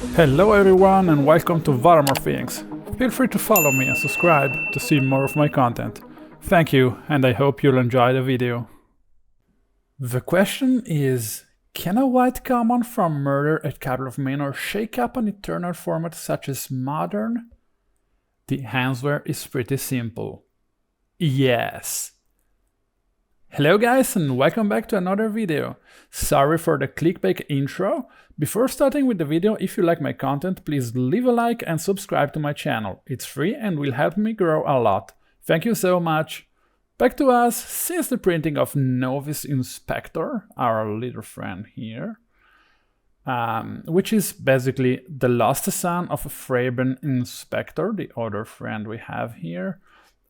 Hello everyone and welcome to Varamore Things. Feel free to follow me and subscribe to see more of my content. Thank you, and I hope you'll enjoy the video. The question is, can a white common from Murder at Capital of Manor shake up an eternal format such as Modern? The answer is pretty simple. Yes. Hello guys and welcome back to another video. Sorry for the clickbait intro. Before starting with the video, if you like my content, please leave a like and subscribe to my channel. It's free and will help me grow a lot. Thank you so much. Back to us. Since the printing of Novice Inspector, our little friend here, which is basically the lost son of a Thraben Inspector, the other friend we have here,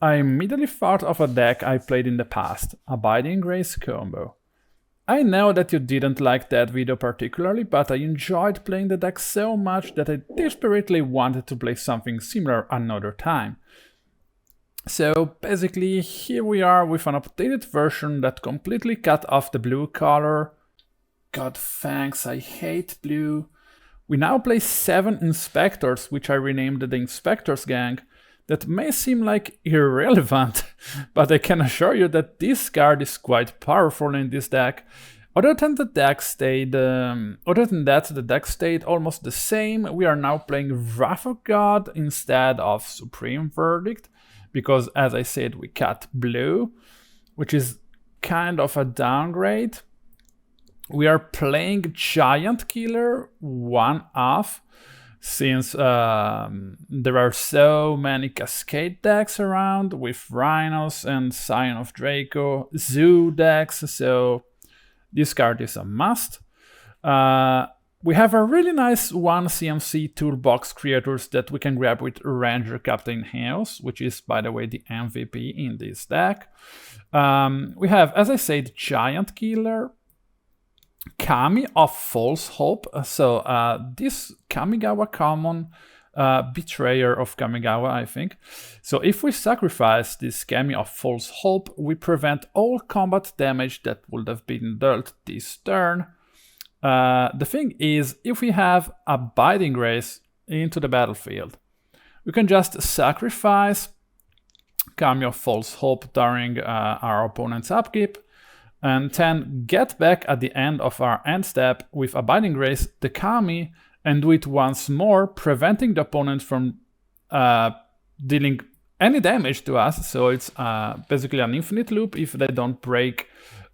I immediately thought of a deck I played in the past, Abiding Grace combo. I know that you didn't like that video particularly, but I enjoyed playing the deck so much that I desperately wanted to play something similar another time. So basically here we are with an updated version that completely cut off the blue color. God thanks, I hate blue. We now play 7 Inspectors, which I renamed the Inspectors Gang. That may seem like irrelevant, but I can assure you that this card is quite powerful in this deck. Other than that, the deck stayed almost the same. We are now playing Wrath of God instead of Supreme Verdict, because as I said, we cut blue, which is kind of a downgrade. We are playing Giant Killer, one off. Since there are so many Cascade decks around with Rhinos and Scion of Draco, Zoo decks, so this card is a must. We have a really nice 1 CMC toolbox creators that we can grab with Ranger-Captain of Eos, which is, by the way, the MVP in this deck. We have, as I said, Giant Killer, Kami of False Hope. So this Kamigawa common, Betrayer of Kamigawa, I think. So if we sacrifice this Kami of False Hope, we prevent all combat damage that would have been dealt this turn. The thing is, if we have Abiding Grace into the battlefield, we can just sacrifice Kami of False Hope during our opponent's upkeep, and then get back at the end of our end step with Abiding Grace, the Kami, and do it once more, preventing the opponent from dealing any damage to us. So it's basically an infinite loop if they don't break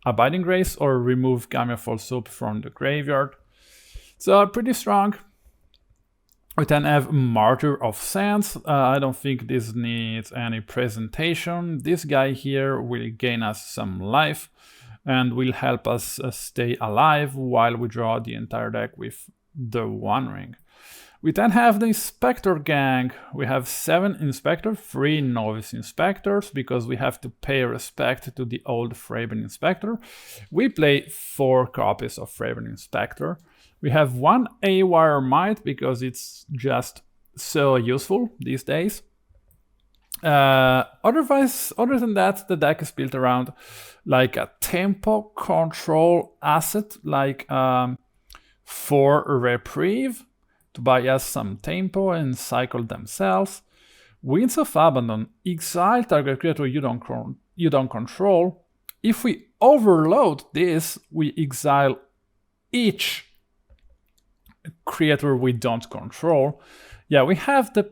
Abiding Grace or remove Kami of False Hope from the graveyard. So pretty strong. We then have Martyr of Sands. I don't think this needs any presentation. This guy here will gain us some life and will help us stay alive while we draw the entire deck with the One Ring. We then have the Inspector Gang. We have 7 Inspectors, 3 Novice Inspectors, because we have to pay respect to the old Thraben Inspector. We play 4 copies of Thraben Inspector. We have 1 Haywire Mite, because it's just so useful these days. Other than that, the deck is built around like a tempo control asset, like for Reprieve to buy us some tempo and cycle themselves. Winds of Abandon, exile target creature you don't control. If we overload this, we exile each creature we don't control. Yeah, we have the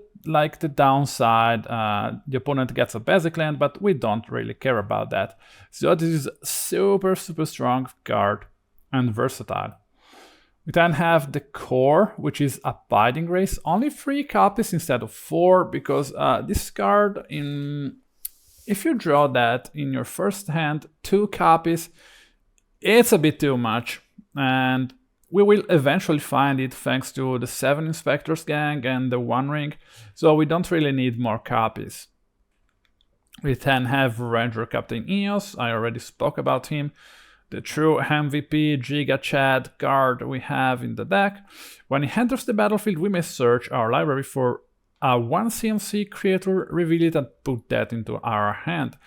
downside, the opponent gets a basic land, but we don't really care about that. So this is super strong card and versatile. We then have the Core, which is Abiding Grace, only 3 copies instead of 4, because this card, if you draw that in your first hand, 2 copies, it's a bit too much, and we will eventually find it thanks to the 7 Inspectors Gang and the One Ring, so we don't really need more copies. We then have Ranger-Captain of Eos, I already spoke about him. The true MVP Giga Chad card we have in the deck. When he enters the battlefield, we may search our library for a 1 CMC creature, reveal it and put that into our hand.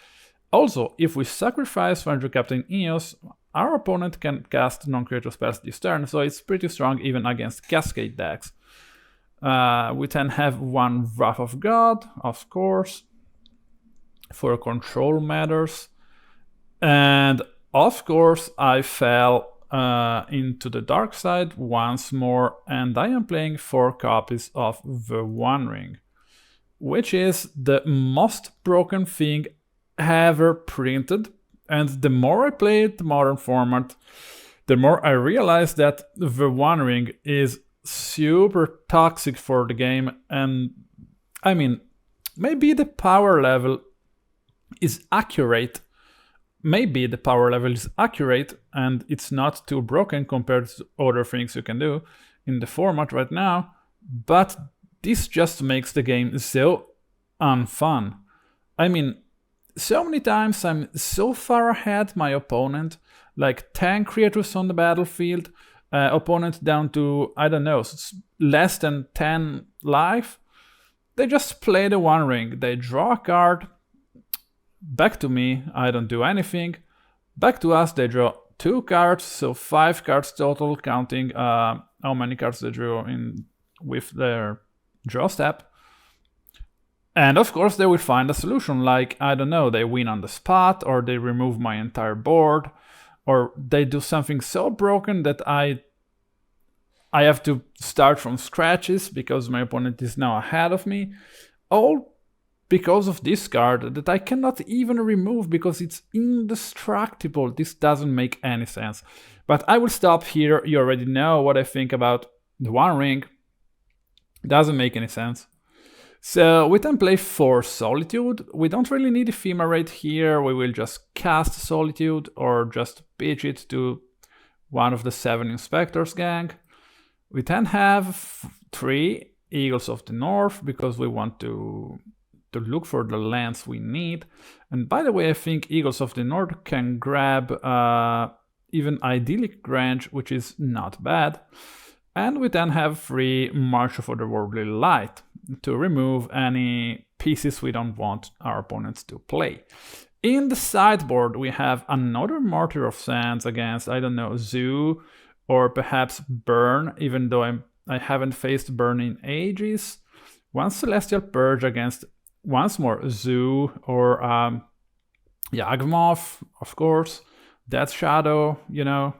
Also, if we sacrifice Ranger-Captain of Eos, our opponent can cast non-creature spells this turn, so it's pretty strong even against Cascade decks. We then have one Wrath of God, of course, for control matters. And of course, I fell into the dark side once more, and I am playing 4 copies of the One Ring, which is the most broken thing ever printed. And the more I play the modern format, the more I realize that the One Ring is super toxic for the game. And I mean, maybe the power level is accurate. Maybe the power level is accurate and it's not too broken compared to other things you can do in the format right now, but this just makes the game so unfun. I mean, so many times I'm so far ahead my opponent, like 10 creatures on the battlefield, opponent down to, I don't know, less than 10 life. They just play the One Ring, they draw a card, back to me, I don't do anything. Back to us, they draw 2 cards, so 5 cards total, counting how many cards they drew in with their draw step. And of course, they will find a solution, like, I don't know, they win on the spot, or they remove my entire board, or they do something so broken that I have to start from scratches because my opponent is now ahead of me. All because of this card that I cannot even remove because it's indestructible. This doesn't make any sense. But I will stop here. You already know what I think about the One Ring. Doesn't make any sense. So we then play 4 Solitude. We don't really need Ephemerate here. We will just cast Solitude or just pitch it to one of the 7 Inspectors gang. We then have 3 Eagles of the North because we want to look for the lands we need. And by the way, I think Eagles of the North can grab even Idyllic Grange, which is not bad. And we then have 3 March of Otherworldly Light to remove any pieces we don't want our opponents to play. In the sideboard, we have another Martyr of Sands against, I don't know, Zoo or perhaps Burn, even though I haven't faced Burn in ages. One Celestial Purge against once more Zoo or Yawgmoth, of course, Death Shadow, you know,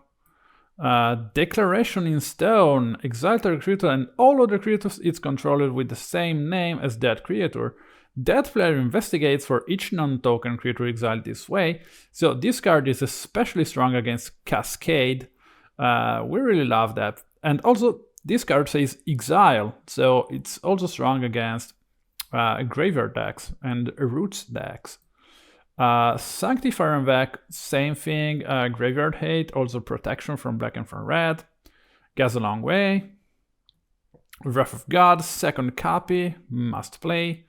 Declaration in Stone, exile the creature and all other creatures it's controlled with the same name as that creature. That player investigates for each non-token creature exiled this way, so this card is especially strong against Cascade. We really love that. And also, this card says exile, so it's also strong against Graveyard decks and Roots decks. Sanctifier and Vac, same thing. Graveyard Hate, also protection from black and from red. Goes a long way. Wrath of God, second copy, must play.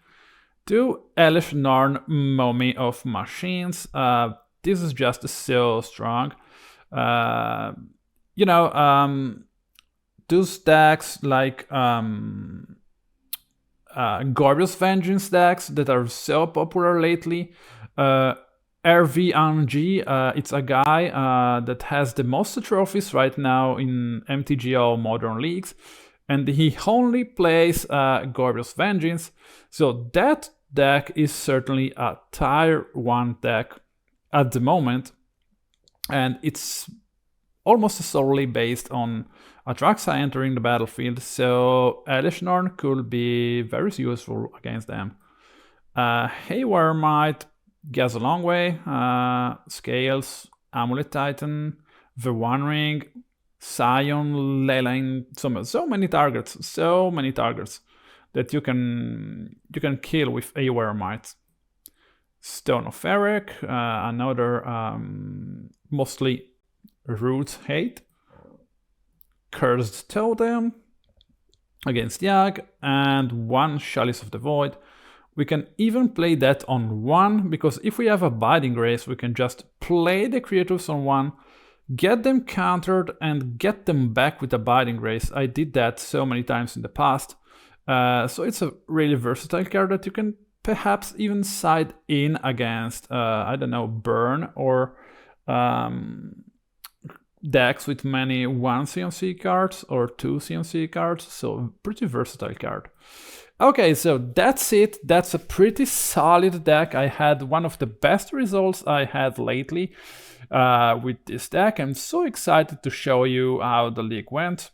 2 Elesh Norn, Mummy of Machines. This is just so strong. Those decks like Glorious Vengeance decks that are so popular lately. RVNG, it's a guy that has the most trophies right now in MTGO Modern Leagues, and he only plays Glorious Vengeance, so that deck is certainly a tier 1 deck at the moment, and it's almost solely based on Atraxa entering the battlefield, so Elesh Norn could be very useful against them. Haywire Mite goes a long way. Scales, Amulet Titan, the One Ring, Scion, Leyline, so many targets that you can kill with Haywire Mite. Stone of Eric, another mostly Root hate. Cursed Totem against Yag, and 1 Chalice of the Void. We can even play that on 1, because if we have Abiding Grace, we can just play the creatures on 1, get them countered, and get them back with Abiding Grace. I did that so many times in the past. So it's a really versatile card that you can perhaps even side in against, I don't know, Burn or decks with many 1 CMC cards or 2 CMC cards, so pretty versatile card. Okay, so that's it. That's a pretty solid deck. I had one of the best results I had lately with this deck. I'm so excited to show you how the league went.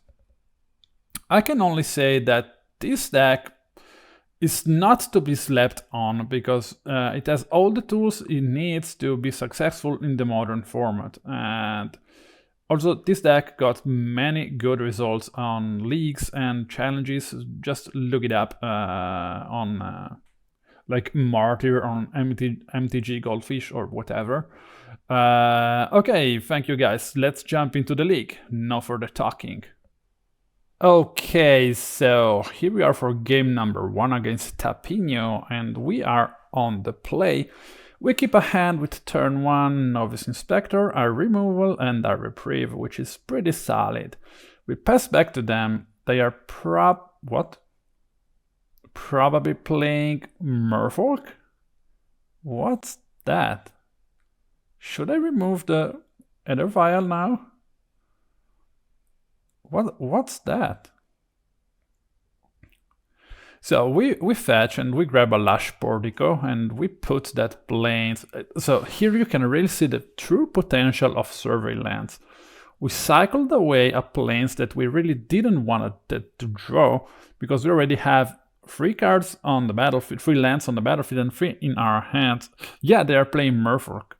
I can only say that this deck is not to be slept on because it has all the tools it needs to be successful in the modern format. And also, this deck got many good results on leagues and challenges. Just look it up on like Martyr on MTG Goldfish or whatever. Okay, thank you guys. Let's jump into the league. No further talking. Okay, so here we are for game number 1 against Tapinio, and we are on the play. We keep a hand with turn 1 Novice Inspector, our removal, and our reprieve, which is pretty solid. We pass back to them. They are probably playing Merfolk? What's that? Should I remove the other vial now? What's that? So we fetch and we grab a Lush Portico and we put that plains. So here you can really see the true potential of survey lands. We cycled away a plains that we really didn't want to draw because we already have 3 cards on the battlefield, 3 lands on the battlefield and 3 in our hands. Yeah, they are playing Merfolk.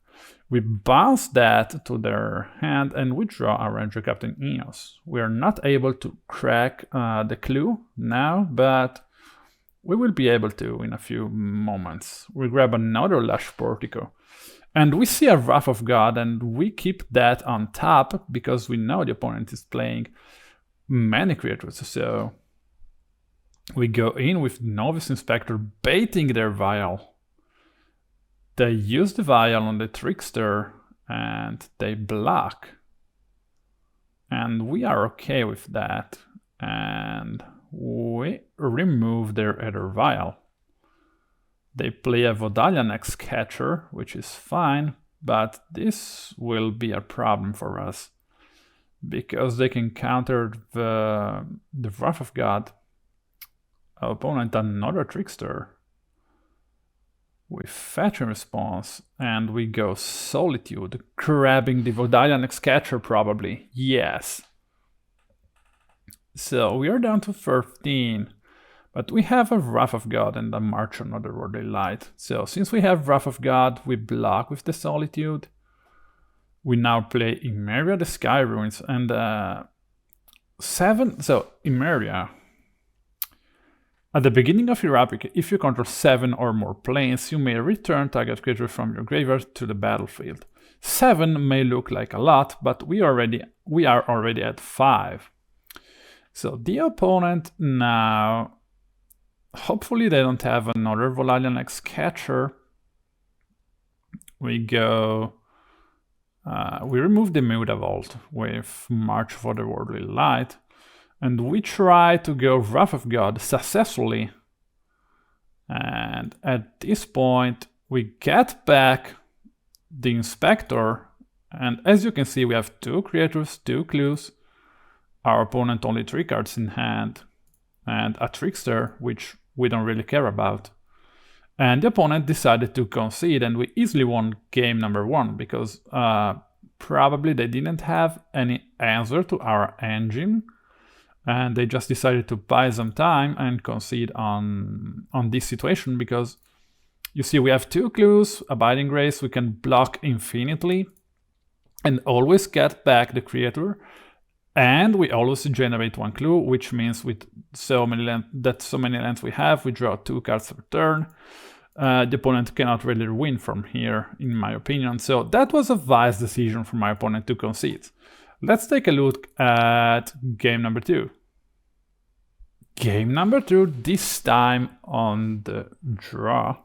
We bounce that to their hand and we draw a Ranger-Captain of Eos. We are not able to crack the clue now, but we will be able to in a few moments. We grab another Lush Portico. And we see a Wrath of God and we keep that on top because we know the opponent is playing many creatures. So we go in with Novice Inspector baiting their vial. They use the vial on the Trickster and they block. And we are okay with that. And we remove their other vial. They play a Vodalian X-Catcher, which is fine, but this will be a problem for us. Because they can counter the Wrath of God. Our opponent another Trickster. We fetch a response, and we go Solitude, grabbing the Vodalian X-Catcher probably. Yes. So we are down to 13, but we have a Wrath of God and a March on Otherworldly Light. So since we have Wrath of God, we block with the Solitude. We now play Emeria the Sky Ruins, and 7, so Emeria. At the beginning of your epic, if you control 7 or more planes, you may return target creature from your graveyard to the battlefield. 7 may look like a lot, but we are already at 5. So the opponent now, hopefully they don't have another Vodalian X-Catcher. We go, we remove the Mutavault with March of Otherworldly Light. And we try to go Wrath of God successfully. And at this point, we get back the Inspector. And as you can see, we have 2 creatures, 2 clues. Our opponent only 3 cards in hand. And a Trickster, which we don't really care about. And the opponent decided to concede, and we easily won game number 1 because probably they didn't have any answer to our engine. And they just decided to buy some time and concede on this situation because you see we have 2 clues, Abiding Grace, we can block infinitely and always get back the creator. And we always generate 1 clue, which means with so many lands we have, we draw 2 cards per turn. The opponent cannot really win from here, in my opinion. So that was a wise decision for my opponent to concede. Let's take a look at game number 2. Game number 2, this time on the draw.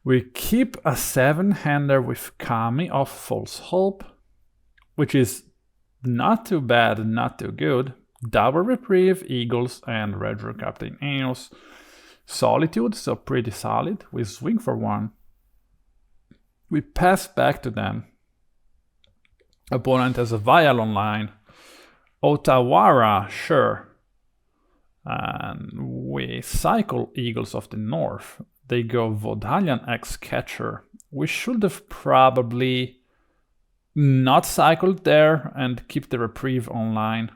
We keep a 7-hander with Kami of False Hope, which is not too bad, not too good. Double Reprieve, Eagles, and Ranger-Captain of Eos. Solitude, so pretty solid. We swing for 1. We pass back to them. Opponent has a Vial online. Otawara, sure. And we cycle Eagles of the North. They go Vodalian X-Catcher. We should have probably not cycled there and keep the Reprieve online.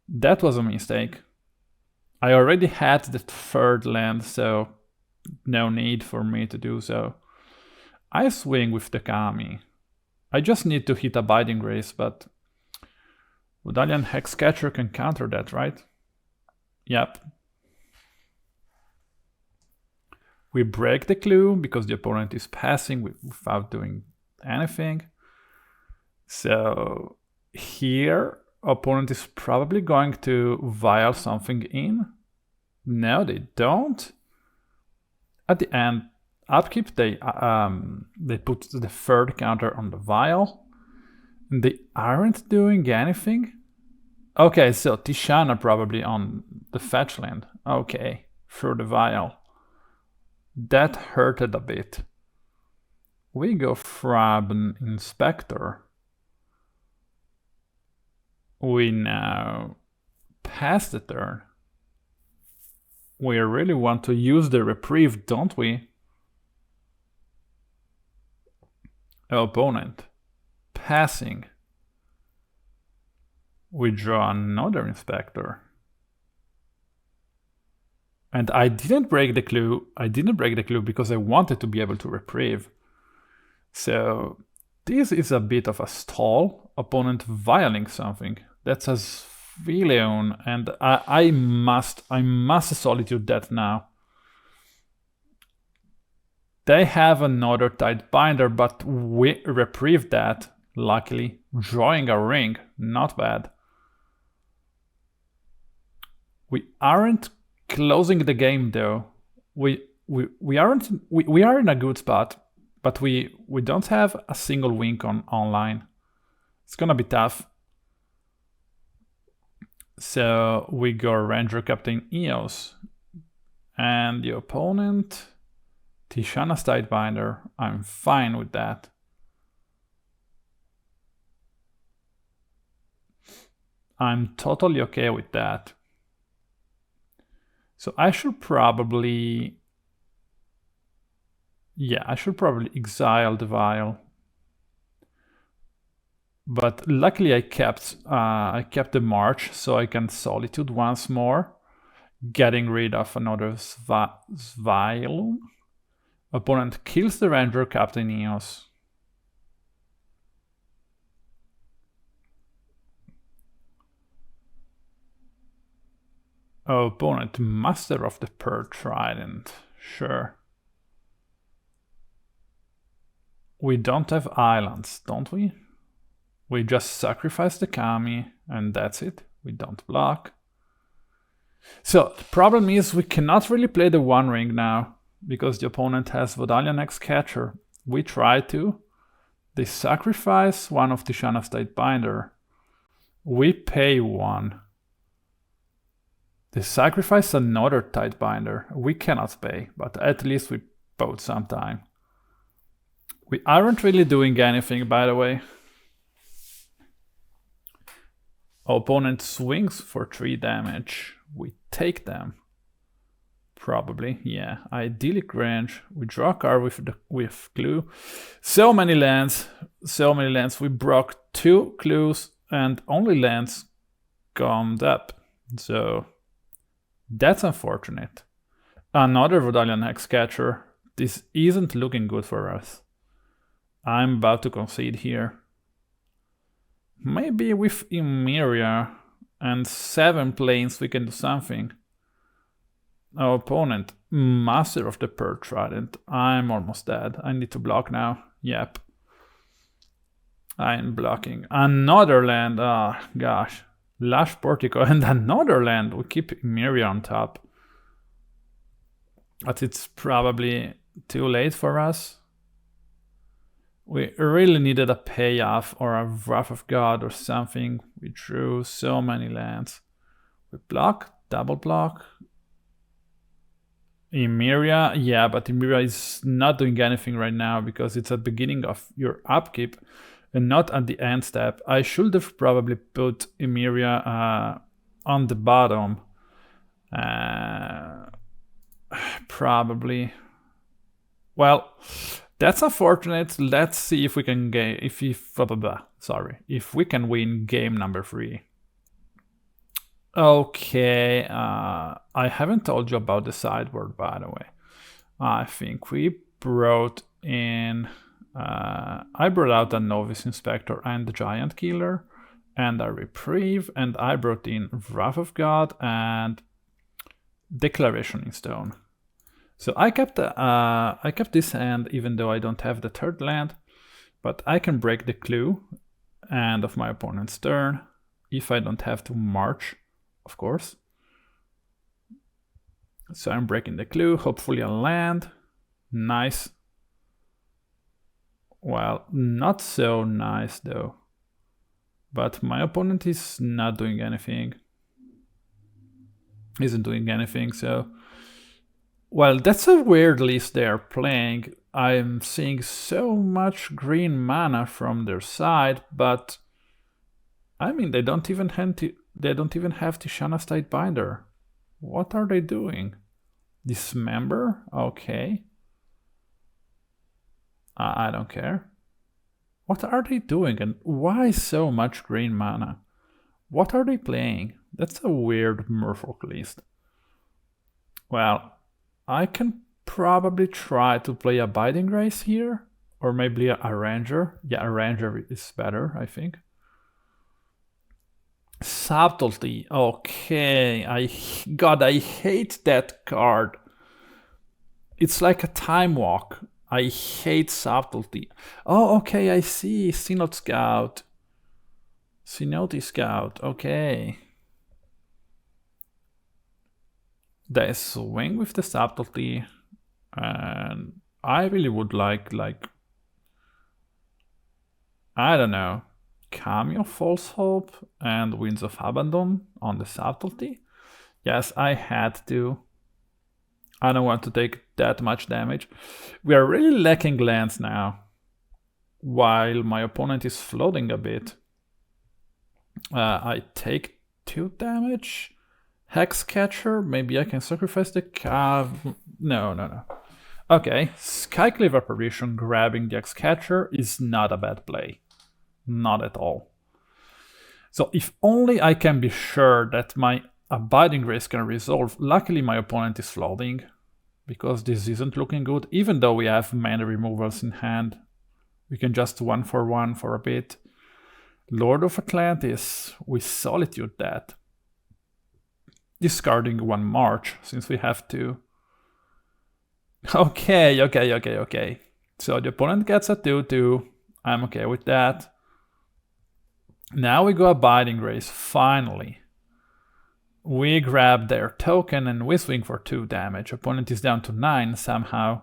That was a mistake. I already had the third land, so no need for me to do so. I swing with the Kami. I just need to hit Abiding Grace, but Vodalian Hexcatcher can counter that, right? Yep. We break the clue because the opponent is passing without doing anything. So here, opponent is probably going to vial something in. No, they don't. At the end, upkeep, they put the third counter on the vial. And they aren't doing anything. Okay, so Tishana probably on the fetch land. Okay, through the vial. That hurted a bit. We go Thraben Inspector. We now pass the turn. We really want to use the Reprieve, don't we? Opponent. Passing. We draw another Inspector. And I didn't break the clue. I didn't break the clue because I wanted to be able to Reprieve. So this is a bit of a stall. Opponent vialing something. That's a Svilion, and I must Solitude that now. They have another tight binder, but we Reprieve that, luckily. Drawing a ring, not bad. We aren't closing the game though. We are in a good spot, but we don't have a single wink on online. It's gonna be tough. So we go Ranger-Captain Eos. And the opponent, Tishana's Tidebinder. I'm fine with that. I'm totally okay with that. So I should probably... Yeah, I should probably exile the vial. But luckily I kept the march, so I can Solitude once more, getting rid of another Svile. Opponent kills the Ranger-Captain Eos. Opponent Master of the Purge Trident. Sure. We don't have islands, don't we? We just sacrifice the Kami, and that's it. We don't block. So, the problem is we cannot really play the One Ring now, because the opponent has Vodalian X-Catcher. We try to. They sacrifice one of Tishana's Tidebinder. We pay one. They sacrifice another Tidebinder. We cannot pay, but at least we bought some time. We aren't really doing anything, by the way. Opponent swings for 3 damage. We take them. Probably, yeah. Idyllic Grange. We draw a card with clue. So many lands. So many lands. We broke 2 clues and only lands come up. So that's unfortunate. Another Vodalian Hexcatcher. This isn't looking good for us. I'm about to concede here. Maybe with Emeria and 7 planes we can do something. Our opponent, Master of the Purge Trident. I'm almost dead. I need to block now. Yep. I'm blocking. Another land. Ah, oh, gosh. Lush Portico and another land. We keep Emeria on top. But it's probably too late for us. We really needed a payoff or a Wrath of God or something. We drew so many lands. We block, double block. Emeria, yeah, but Emeria is not doing anything right now because it's at the beginning of your upkeep. and not at the end step. I should have probably put Emeria on the bottom. Probably. Well, that's unfortunate. Let's see if we can get if we can win game number 3. Okay, I haven't told you about the sideboard, by the way. I think we brought in. I brought out a Novice Inspector and the Giant Killer, and a Reprieve, and I brought in Wrath of God and Declaration in Stone. So I kept this hand, even though I don't have the 3rd land, but I can break the clue end of my opponent's turn if I don't have to march, of course. So I'm breaking the clue, hopefully a land. Nice. Well, not so nice though. But my opponent is not doing anything. Isn't doing anything, so... Well, that's a weird list they're playing. I'm seeing so much green mana from their side, but... I mean, they don't even have Tishana's Tidebinder. What are they doing? Dismember? Okay. I don't care. What are they doing and why so much green mana? What are they playing? That's a weird Merfolk list. Well, I can probably try to play Abiding Grace here, or maybe a Ranger. Yeah, a Ranger is better, I think. Subtlety. Okay, I hate that card. It's like a time walk. I hate Subtlety. Oh, okay, I see. Synod Scout. Synod Scout, okay. They swing with the Subtlety, and I really would like, I don't know, Cameo False Hope and Winds of Abandon on the Subtlety. Yes, I had to. I don't want to take that much damage. We are really lacking lands now, while my opponent is floating a bit. I take 2 damage. Hexcatcher, maybe I can sacrifice the Cav. No. Okay, Skyclave Apparition grabbing the Hexcatcher is not a bad play. Not at all. So if only I can be sure that my Abiding Grace can resolve. Luckily my opponent is floating, because this isn't looking good. Even though we have mana removals in hand, we can just 1-for-1 for a bit. Lord of Atlantis, we Solitude that. Discarding 1 March, since we have to. Okay. So the opponent gets a 2-2. I'm okay with that. Now we go Abiding Grace, finally. We grab their token and we swing for 2 damage. Opponent is down to 9 somehow.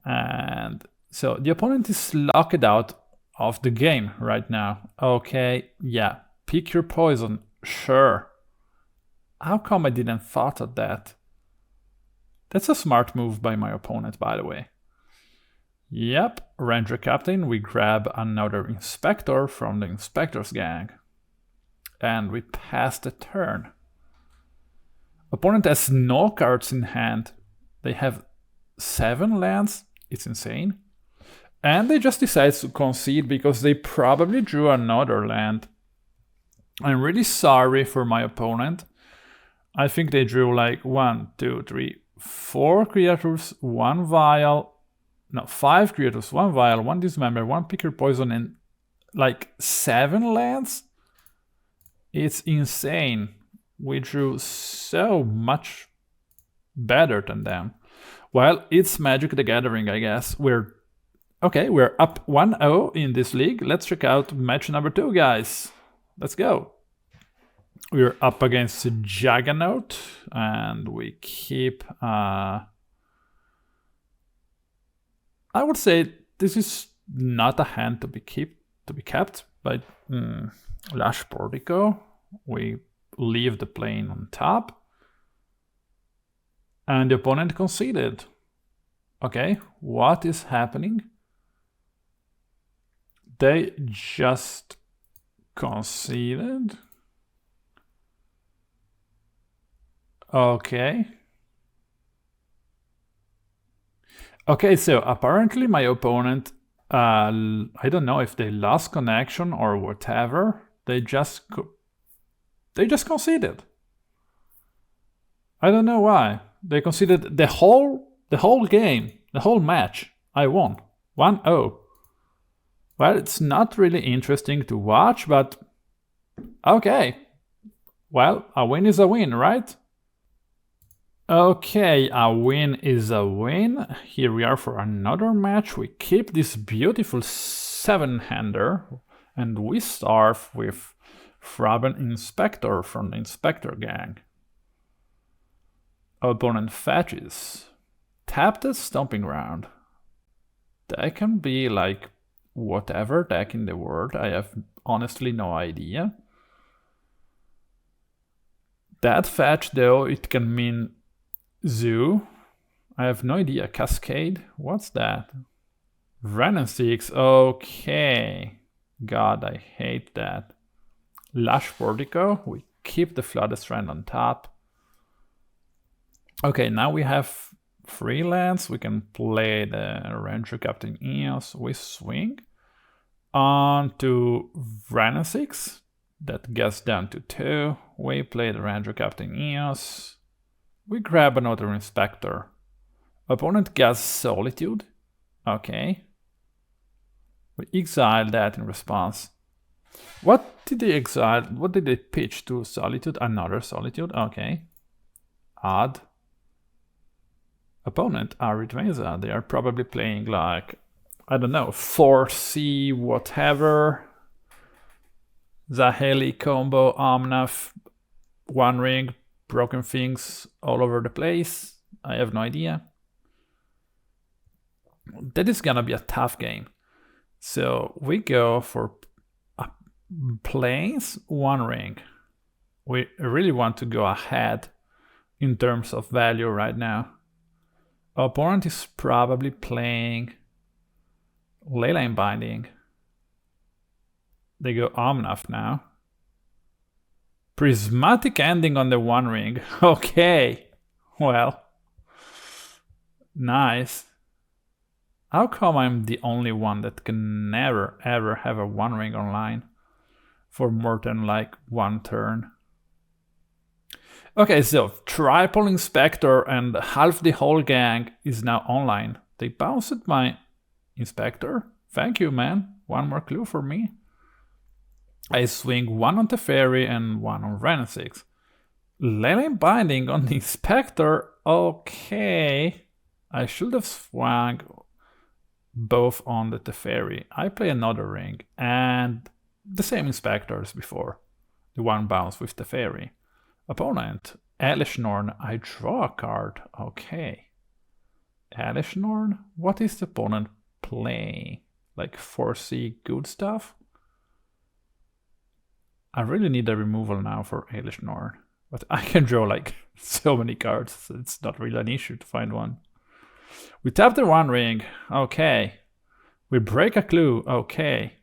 And so the opponent is locked out of the game right now. Okay, yeah. Pick your poison, sure. How come I didn't thought of that? That's a smart move by my opponent, by the way. Yep, Ranger-Captain, we grab another Inspector from the Inspectors gang. And we pass the turn. Opponent has no cards in hand. They have 7 lands. It's insane. And they just decide to concede because they probably drew another land. I'm really sorry for my opponent. I think they drew like 1, 2, 3, 4 creatures, 1 vial. No, 5 creatures, 1 vial, 1 dismember, 1 picker poison, and like 7 lands? It's insane. We drew so much better than them. Well, it's Magic the Gathering, I guess. We're up 1-0 in this league. Let's check out match number 2, guys. Let's go. We're up against Juggernaut, and we keep... I would say this is not a hand to be kept by Lush Portico. We leave the plane on top. And the opponent conceded. Okay, what is happening? They just conceded. Okay. Okay, so apparently my opponent, I don't know if they lost connection or whatever. They just conceded. I don't know why. They conceded the whole game, the whole match. I won 1-0. Well, it's not really interesting to watch, but okay. Well, a win is a win, right? Okay, a win is a win. Here we are for another match. We keep this beautiful 7-hander and we start with Thraben Inspector from the Inspector gang. Opponent fetches. Tap the Stomping Ground. That can be like whatever deck in the world. I have honestly no idea. That fetch though, it can mean Zoo. I have no idea. Cascade? What's that? Renin 6. Okay. God, I hate that. Lush Portico. We keep the Flooded Strand on top. Okay, now we have freelance. We can play the Ranger-Captain of Eos. We swing on to Renin 6. That gets down to 2. We play the Ranger-Captain of Eos. We grab another Inspector. Opponent gets Solitude. Okay. We exile that in response. What did they exile? What did they pitch to Solitude? Another Solitude. Okay. Odd. Opponent, Arid Mesa. They are probably playing like, I don't know, 4C whatever. Zaheli combo, Omnath, One Ring, broken things all over the place. I have no idea. That is gonna be a tough game. So we go for plains, One Ring. We really want to go ahead in terms of value right now. Opponent is probably playing Leyline Binding. They go Omnath now. Prismatic Ending on the One Ring. Okay. Well. Nice. How come I'm the only one that can never ever have a One Ring online for more than like one turn? Okay, so Triple Inspector and half the whole gang is now online. They bounced my Inspector. Thank you, man. One more clue for me. I swing one on Teferi and one on Renin 6. Leyline Binding on the Inspector. Okay. I should have swung both on the Teferi. I play another ring and the same Inspector as before. The one bounce with Teferi. Opponent, Elesh Norn. I draw a card. Okay. Elesh Norn? What is the opponent playing? Like 4C good stuff? I really need a removal now for Elesh Norn. But I can draw like so many cards. So it's not really an issue to find one. We tap the One Ring. Okay. We break a clue. Okay.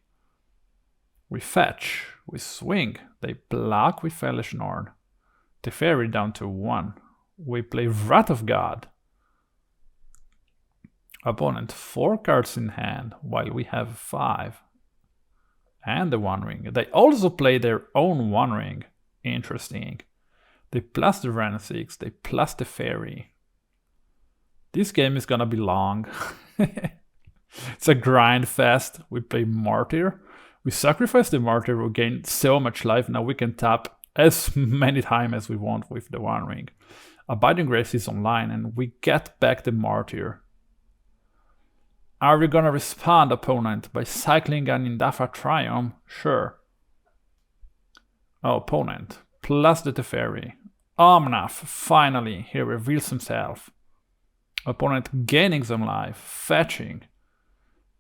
We fetch. We swing. They block with Elesh Norn. Teferi down to 1. We play Wrath of God. Opponent 4 cards in hand while we have 5. And the One Ring. They also play their own One Ring. Interesting. They plus the Renin 6. They plus the Fairy. This game is gonna be long. It's a grind fest. We play Martyr. We sacrifice the Martyr. We gain so much life. Now we can tap as many times as we want with the One Ring. Abiding Grace is online and we get back the Martyr. Are we gonna respond, opponent, by cycling an Indafa Triumph? Sure. Oh, opponent, plus the Teferi. Omnath, finally, he reveals himself. Opponent gaining some life, fetching,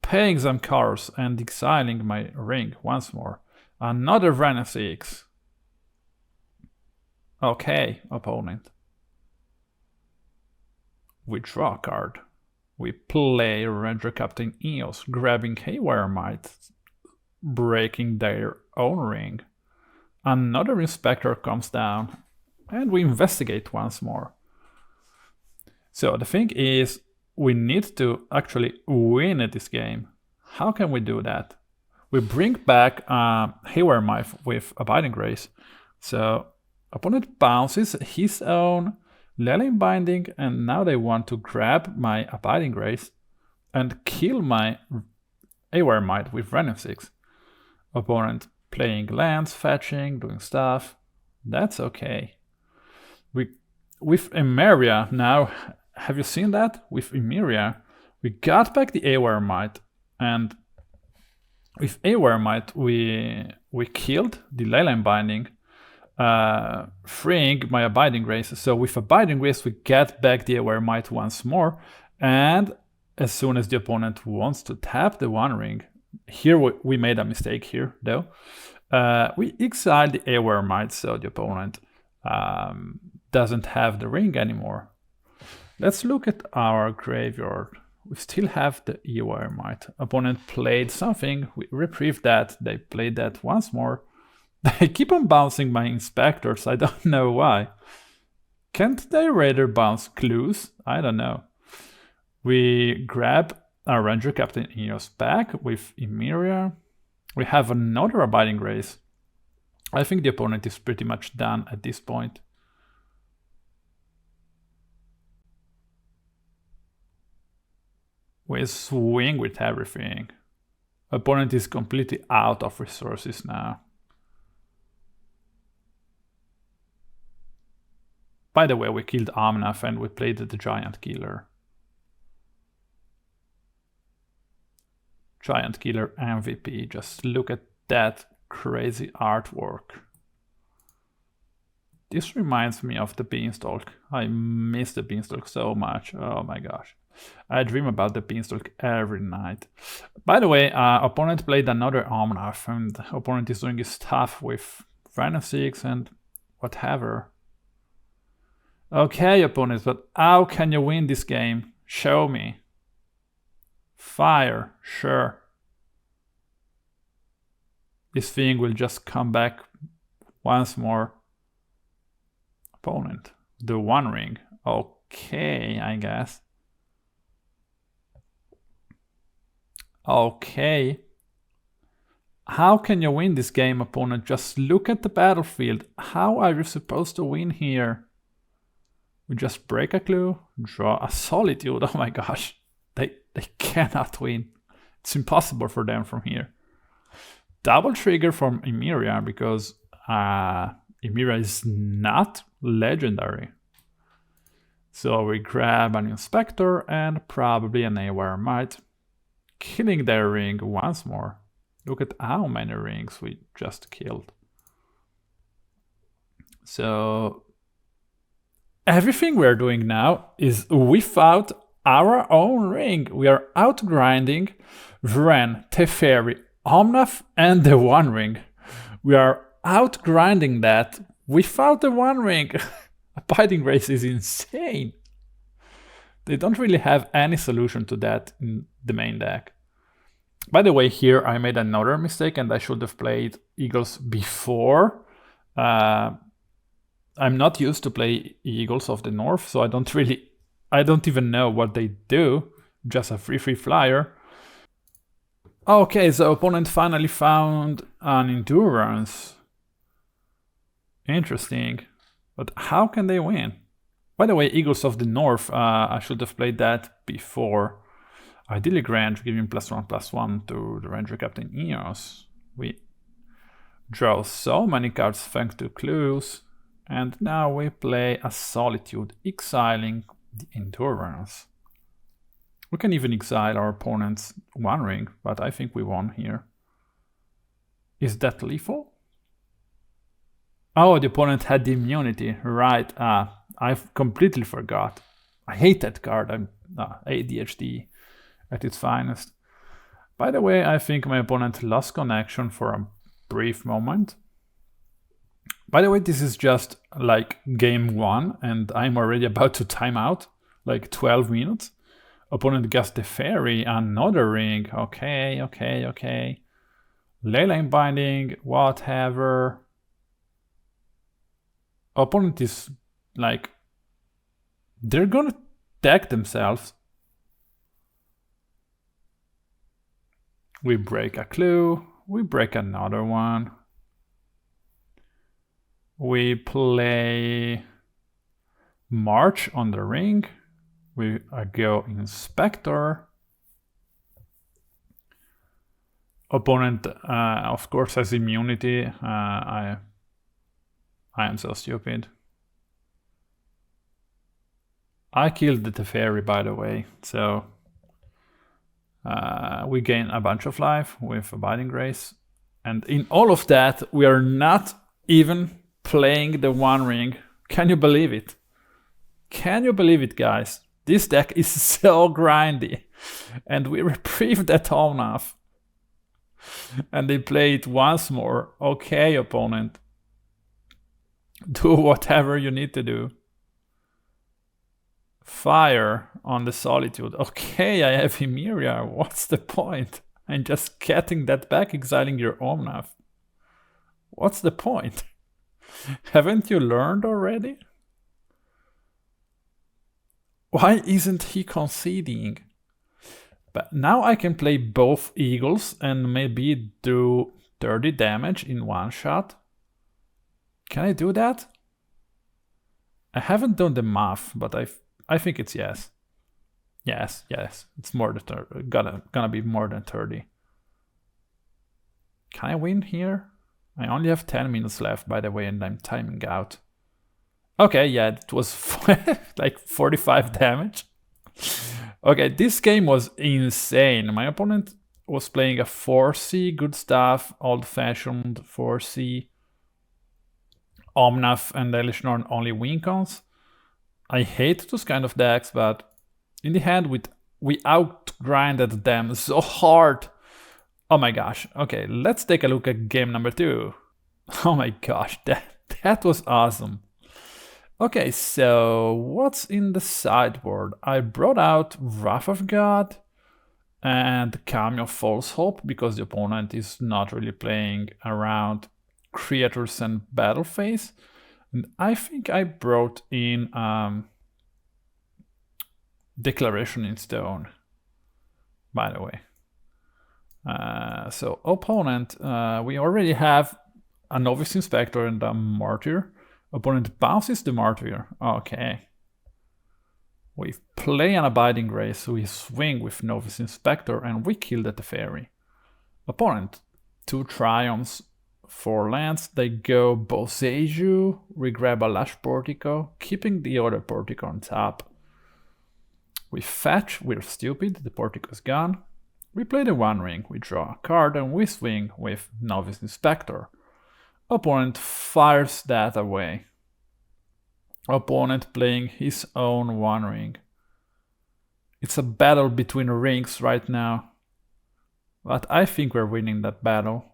paying some cards and exiling my ring once more. Another Renin 6. Okay, opponent. We draw a card. We play Ranger-Captain Eos, grabbing Haywire Mite, breaking their own ring. Another inspector comes down, and we investigate once more. So the thing is, we need to actually win this game. How can we do that? We bring back Haywire Mite with Abiding Grace. So opponent bounces his own Leyline Binding, and now they want to grab my Abiding Grace and kill my Haywire Mite with Random 6. Opponent playing lands, fetching, doing stuff. That's okay. With Emeria now, have you seen that? With Emeria, we got back the Haywire Mite, and with Haywire Mite we killed the Leyline Binding, freeing my Abiding Grace. So with Abiding Grace we get back the Haywire Mite once more, and as soon as the opponent wants to tap the One Ring, here we made a mistake here though, we exile the Haywire Mite, so the opponent doesn't have the ring anymore. Let's look at our graveyard. We still have the Haywire Mite. Opponent played something, we reprieve that, they played that once more. They keep on bouncing my inspectors, I don't know why. Can't they rather bounce clues? I don't know. We grab our Ranger-Captain of Eos back with Emeria. We have another Abiding Grace. I think the opponent is pretty much done at this point. We swing with everything. Opponent is completely out of resources now. By the way, we killed Omnath and we played the Giant Killer. Giant Killer MVP, just look at that crazy artwork. This reminds me of the Beanstalk. I miss the Beanstalk so much, oh my gosh. I dream about the Beanstalk every night. By the way, opponent played another Omnath, and opponent is doing his stuff with Random 6 and whatever. Okay, opponent, but how can you win this game? Show me. Fire, sure. This thing will just come back once more. Opponent, the One Ring. Okay, I guess. Okay. How can you win this game, opponent? Just look at the battlefield. How are you supposed to win here? We just break a clue, draw a Solitude. Oh my gosh. They cannot win. It's impossible for them from here. Double trigger from Emeria because Emeria is not legendary. So we grab an Inspector and probably an Haywire Mite, killing their ring once more. Look at how many rings we just killed. So everything we're doing now is without our own ring. We are outgrinding Vren, Teferi, Omnath and the One Ring. We are outgrinding that without the One Ring. Abiding Grace is insane. They don't really have any solution to that in the main deck. By the way, here I made another mistake and I should have played Eagles before. I'm not used to play Eagles of the North, so I don't even know what they do. Just a free flyer. Okay, so opponent finally found an Endurance. Interesting. But how can they win? By the way, Eagles of the North, I should have played that before. Idyllic Grange, giving +1/+1 to the Ranger-Captain of Eos. We draw so many cards thanks to clues. And now we play a Solitude, exiling the Endurance. We can even exile our opponent's One Ring, but I think we won here. Is that lethal? Oh, the opponent had the immunity, right. I completely forgot. I hate that card. I'm ADHD at its finest. By the way, I think my opponent lost connection for a brief moment. By the way, this is just like game 1 and I'm already about to time out, like 12 minutes. Opponent gets the fairy, another ring. Okay. Leyline Binding, whatever. Opponent is like, they're gonna deck themselves. We break a clue, we break another one. We play March on the ring. We go Inspector. Opponent, of course, has immunity. I am so stupid. I killed the Teferi, by the way, so we gain a bunch of life with Abiding Grace. And in all of that, we are not even playing the One Ring. Can you believe it? Can you believe it, guys? This deck is so grindy. And we reprieved that Omnath. And they play it once more. Okay, opponent. Do whatever you need to do. Fire on the Solitude. Okay, I have Emeria. What's the point? I'm just getting that back, exiling your Omnath. What's the point? Haven't you learned already? Why isn't he conceding? But now I can play both Eagles and maybe do 30 damage in one shot. Can I do that? I haven't done the math, but I think it's yes. Yes. It's more than 30. Gonna be more than 30. Can I win here? I only have 10 minutes left, by the way, and I'm timing out. Okay, yeah, it was like 45 damage. Okay, this game was insane. My opponent was playing a 4C, good stuff, old-fashioned 4C. Omnath and Elesh Norn only win cons. I hate those kind of decks, but in the end, we outgrinded them so hard. Oh my gosh. Okay, let's take a look at game number 2. Oh my gosh, that was awesome. Okay, so what's in the sideboard? I brought out Wrath of God and Cameo False Hope because the opponent is not really playing around creatures and battle phase. And I think I brought in Declaration in Stone, by the way. So opponent, we already have a Novice Inspector and a Martyr. Opponent bounces the Martyr. Okay. We play an Abiding Grace, we swing with Novice Inspector, and we kill the Teferi. Opponent, 2 Triumphs, 4 lands. They go Boseiju, we grab a Lush Portico, keeping the other Portico on top. We fetch, we're stupid, the Portico's gone. We play the One Ring, we draw a card, and we swing with Novice Inspector. Opponent fires that away. Opponent playing his own One Ring. It's a battle between rings right now. But I think we're winning that battle.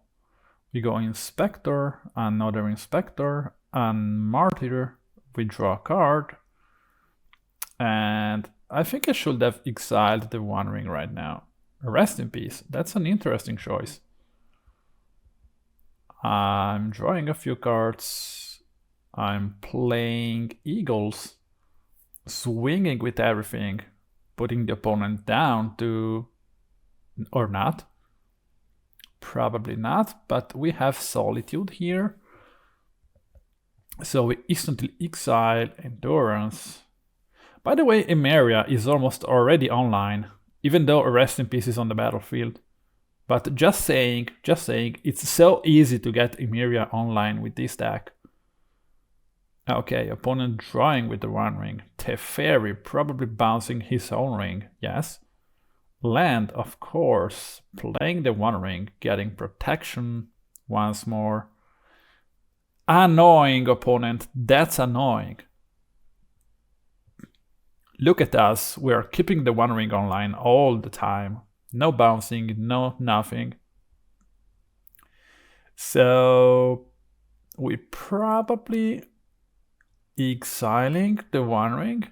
We go Inspector, another Inspector, and Martyr. We draw a card. And I think I should have exiled the One Ring right now. Rest in peace. That's an interesting choice. I'm drawing a few cards. I'm playing Eagles. Swinging with everything. Putting the opponent down to... or not. Probably not, but we have Solitude here. So we instantly exile Endurance. By the way, Emeria is almost already online, even though Rest in Peace is on the battlefield. But just saying, it's so easy to get Emeria online with this deck. Okay, opponent drawing with the One Ring. Teferi probably bouncing his own ring, yes. Land, of course, playing the One Ring, getting protection once more. Annoying, opponent, that's annoying. Look at us, we are keeping the One Ring online all the time. No bouncing, no nothing. So we probably exiling the One Ring.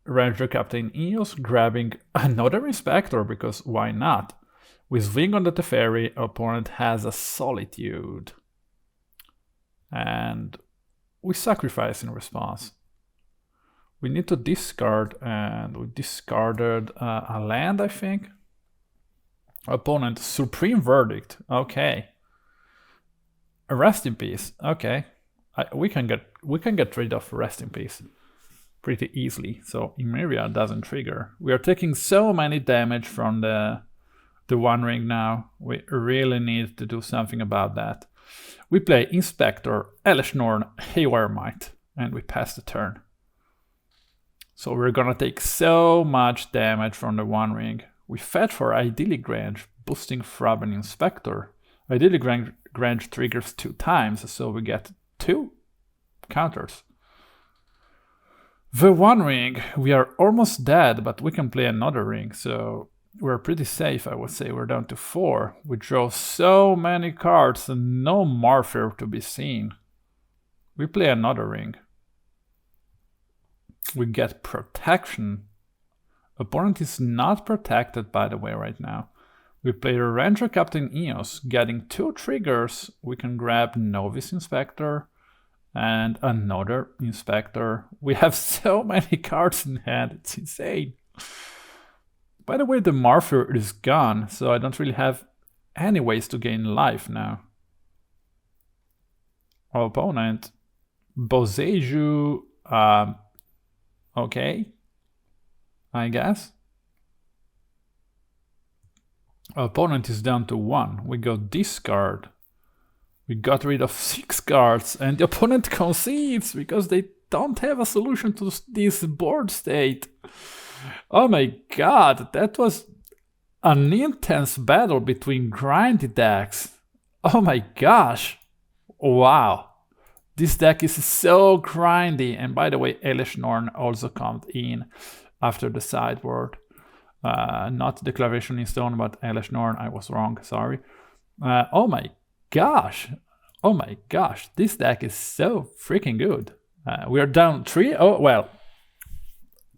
Ranger-Captain Eos grabbing another Inspector, because why not? We swing on the Teferi, opponent has a Solitude. And we sacrifice in response. We need to discard, and we discarded a land, I think. Opponent, Supreme Verdict, okay. Rest in Peace, okay. We can get rid of Rest in Peace pretty easily, so Emeria doesn't trigger. We are taking so many damage from the One Ring now. We really need to do something about that. We play Inspector, Elesh, Norn, Haywire Mite, and we pass the turn. So we're gonna take so much damage from the One Ring. We fetch for Idyllic Grange, boosting Thraben Inspector. Idyllic Grange triggers 2 times, so we get 2 counters. The One Ring, we are almost dead, but we can play another ring, so we're pretty safe, I would say. We're down to 4. We draw so many cards and no Martyr to be seen. We play another ring. We get protection. Opponent is not protected, by the way, right now. We play Ranger-Captain of Eos, getting 2 triggers. We can grab Novice Inspector and another Inspector. We have so many cards in hand, it's insane. By the way, the Martyr is gone, so I don't really have any ways to gain life now. Our opponent, Boseiju, okay, I guess. Our opponent is down to 1. We go discard. We got rid of 6 cards, and the opponent concedes because they don't have a solution to this board state. Oh my god, that was an intense battle between grindy decks. Oh my gosh. Wow. This deck is so grindy. And by the way, Elesh Norn also comes in after the sideboard. Not Declaration in Stone, but Elesh Norn. I was wrong, sorry. Oh my gosh. Oh my gosh. This deck is so freaking good. We are down 3. Oh, well,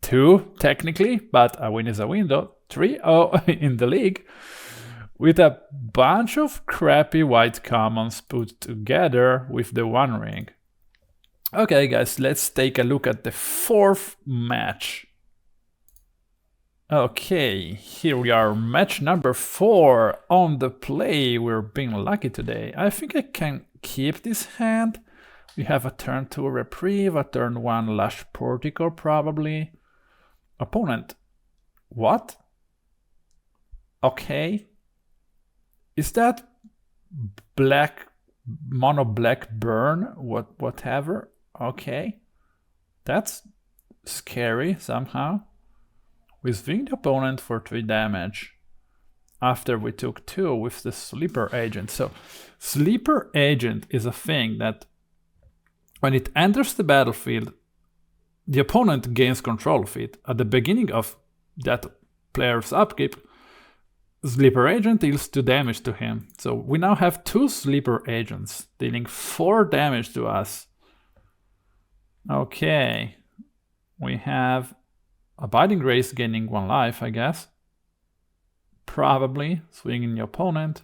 2 technically, but a win is a win though. 3-0 in the league with a bunch of crappy white commons put together with the One Ring. Okay guys, let's take a look at the 4th match. Okay, here we are, match number 4 on the play. We're being lucky today. I think I can keep this hand. We have a turn 2 Reprieve, a turn 1 Lush Portico probably. Opponent, what? Okay. Is that black, MonoBlack burn? Whatever. Okay. That's scary somehow. We swing the opponent for 3 damage after we took 2 with the Sleeper Agent. So Sleeper Agent is a thing that when it enters the battlefield, the opponent gains control of it. At the beginning of that player's upkeep, Sleeper Agent deals 2 damage to him. So we now have 2 Sleeper Agents dealing 4 damage to us. Okay. We have Abiding Grace gaining 1 life, I guess. Probably swinging the opponent.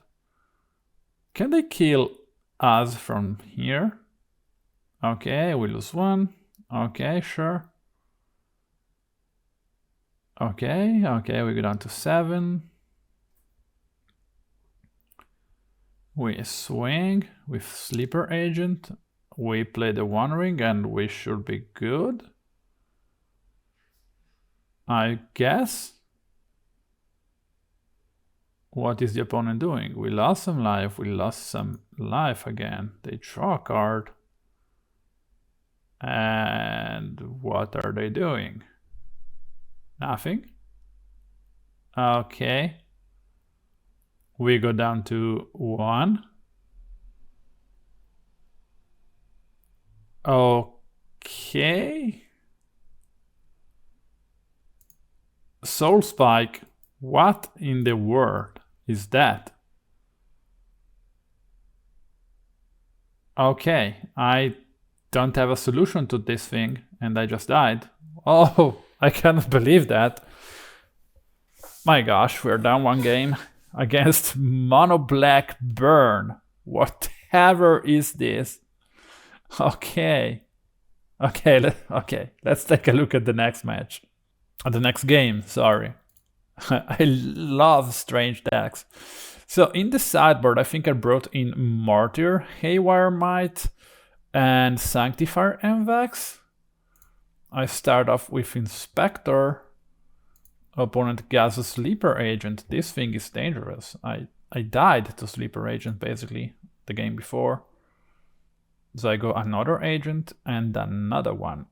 Can they kill us from here? Okay, we lose 1. Okay, sure. Okay, we go down to 7. We swing with Sleeper Agent. We play the One Ring and we should be good, I guess. What is the opponent doing? We lost some life, we lost some life again. They draw a card. And what are they doing? Nothing. Okay. We go down to 1. Okay. Soul Spike. What in the world is that? Okay, I don't have a solution to this thing and I just died. Oh, I cannot believe that. My gosh, we're down 1 game. against MonoBlack Burn. Whatever is this? Okay. Okay, let's take a look at the next match. The next game, sorry. I love strange decks. So in the sideboard, I think I brought in Martyr, Haywire Mite, and Sanctifier MVax. I start off with Inspector. Opponent gets a Sleeper Agent. This thing is dangerous. I died to Sleeper Agent basically the game before. So I go another agent and another one.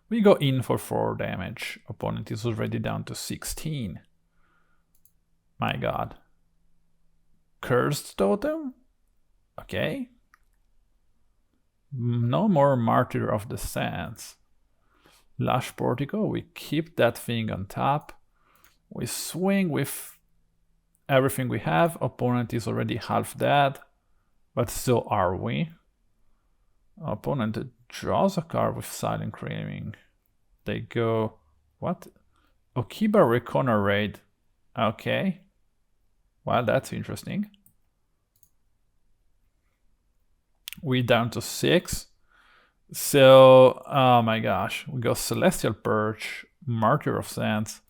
We go in for 4 damage. Opponent is already down to 16. My god. Cursed Totem? Okay. No more Martyr of the Sands. Lush Portico, we keep that thing on top. We swing with everything we have. Opponent is already half dead, but so are we. Opponent draws a card with Silent Craving. They go, what? Okiba Recona Raid. Okay. Well, that's interesting. We down to 6. So, oh my gosh, we go Celestial Purge, Martyr of Sands.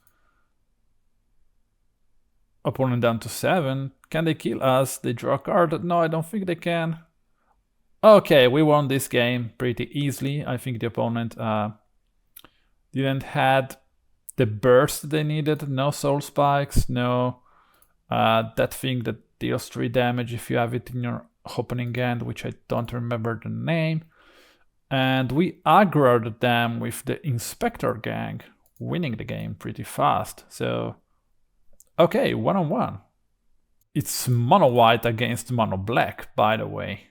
Opponent down to 7. Can they kill us? They draw a card. No, I don't think they can. Okay, we won this game pretty easily. I think the opponent didn't had the burst they needed. No soul spikes, no that thing that deals 3 damage if you have it in your opening hand, which I don't remember the name. And we aggroed them with the Inspector gang, winning the game pretty fast. So okay, 1-on-1. It's mono-white against mono-black, by the way.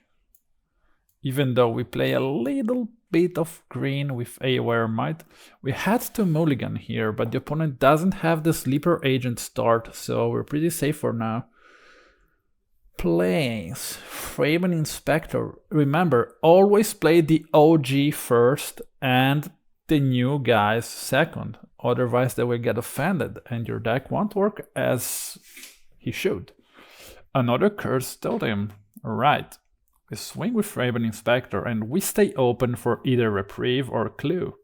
Even though we play a little bit of green with Haywire Mite, we had to mulligan here, but the opponent doesn't have the Sleeper Agent start, so we're pretty safe for now. Plays Thraben Inspector. Remember, always play the OG first and the new guys second. Otherwise they will get offended and your deck won't work as he should. Another Cursed Totem. Alright. We swing with Thraben Inspector and we stay open for either Reprieve or Clue.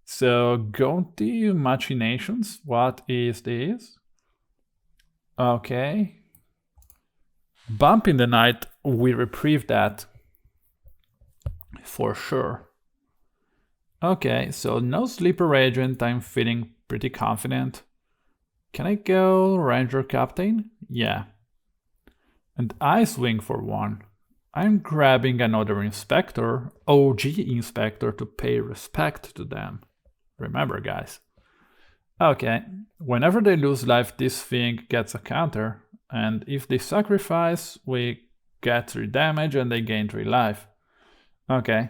So go to Machinations. What is this? Okay. Bump in the Night, we Reprieve that. For sure. Okay, so no Sleeper Agent, I'm feeling pretty confident. Can I go Ranger-Captain? Yeah. And I swing for 1. I'm grabbing another Inspector, OG Inspector, to pay respect to them. Remember, guys. Okay, whenever they lose life, this thing gets a counter. And if they sacrifice, we get 3 damage and they gain 3 life. Okay.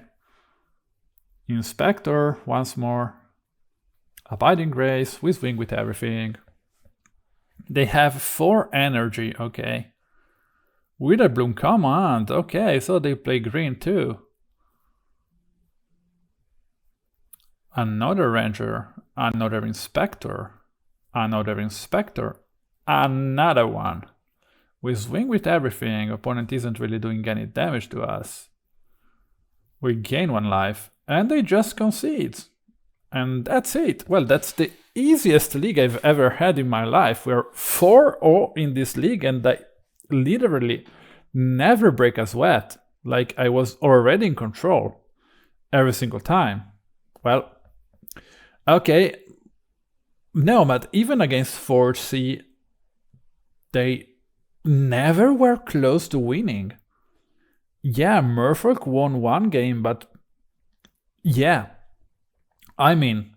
Inspector, once more. Abiding Grace, we swing with everything. They have 4 energy, okay. Witherbloom Command, okay, so they play green too. Another Ranger, another Inspector, another Inspector, another one. We swing with everything, opponent isn't really doing any damage to us. We gain 1 life. And they just concede. And that's it. Well, that's the easiest league I've ever had in my life. We're 4-0 in this league and I literally never break a sweat. Like I was already in control every single time. Well, okay. No, but even against 4C, they never were close to winning. Yeah, Merfolk won 1 game, but yeah, I mean,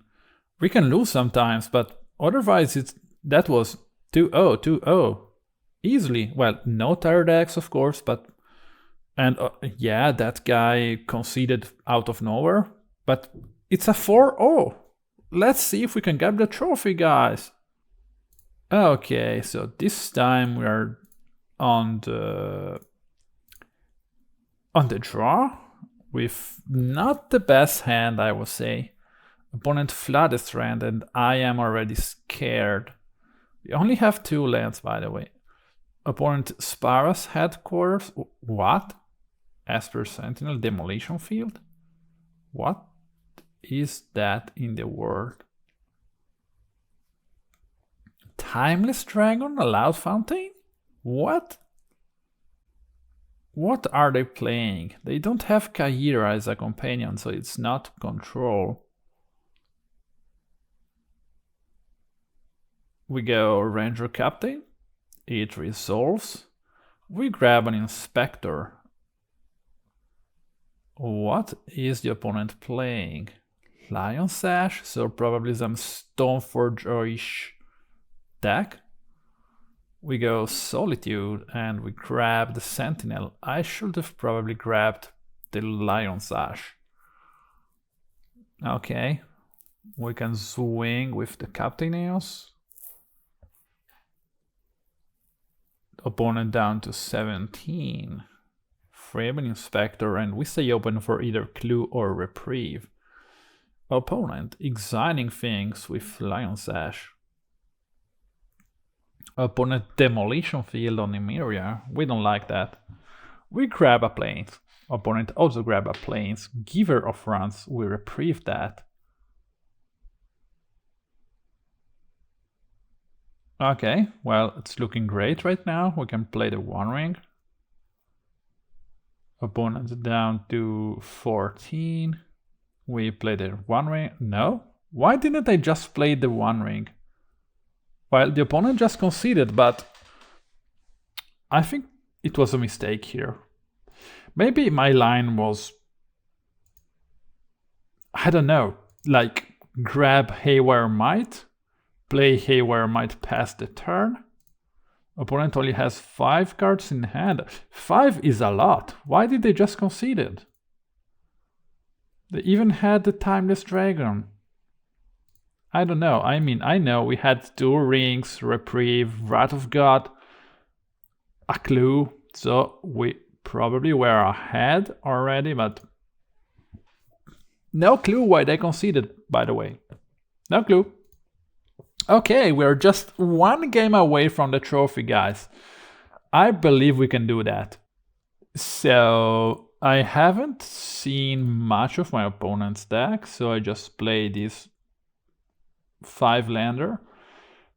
we can lose sometimes, but otherwise that was 2-0, 2-0. Easily. Well, no tired decks, of course, but... And yeah, that guy conceded out of nowhere, but it's a 4-0. Let's see if we can get the trophy, guys. Okay, so this time we are on the draw with not the best hand, I would say. Opponent Flooded Strand, and I am already scared. We only have 2 lands, by the way. Opponent Spara's Headquarters. What? Esper Sentinel Demolition Field? What is that in the world? Timeless Dragon, a Loud Fountain? What? What are they playing? They don't have Kaira as a companion, so it's not control. We go Ranger-Captain. It resolves. We grab an Inspector. What is the opponent playing? Lion Sash, so probably some Stoneforge-ish deck. We go Solitude and we grab the Sentinel. I should have probably grabbed the Lion Sash. Okay, we can swing with the Captain Eos. Opponent down to 17. Thraben Inspector, and we stay open for either Clue or Reprieve. Opponent exiling things with Lion Sash. Opponent Demolition Field on Emeria. We don't like that. We grab a Plains. Opponent also grab a Plains. Giver of Runs. We Reprieve that. Okay, well, it's looking great right now. We can play the One Ring. Opponent down to 14. We play the One Ring. No? Why didn't I just play the One Ring? Well, the opponent just conceded, but I think it was a mistake here. Maybe my line was, I don't know, like grab Haywire Mite, play Haywire Mite past the turn. Opponent only has 5 cards in hand. 5 is a lot. Why did they just concede it? They even had the Timeless Dragon. I don't know. I mean, I know we had 2 rings, Reprieve, Wrath of God, a Clue. So we probably were ahead already, but no clue why they conceded, by the way. No clue. Okay, we're just 1 game away from the trophy, guys. I believe we can do that. So I haven't seen much of my opponent's deck, so I just play this 5-lander.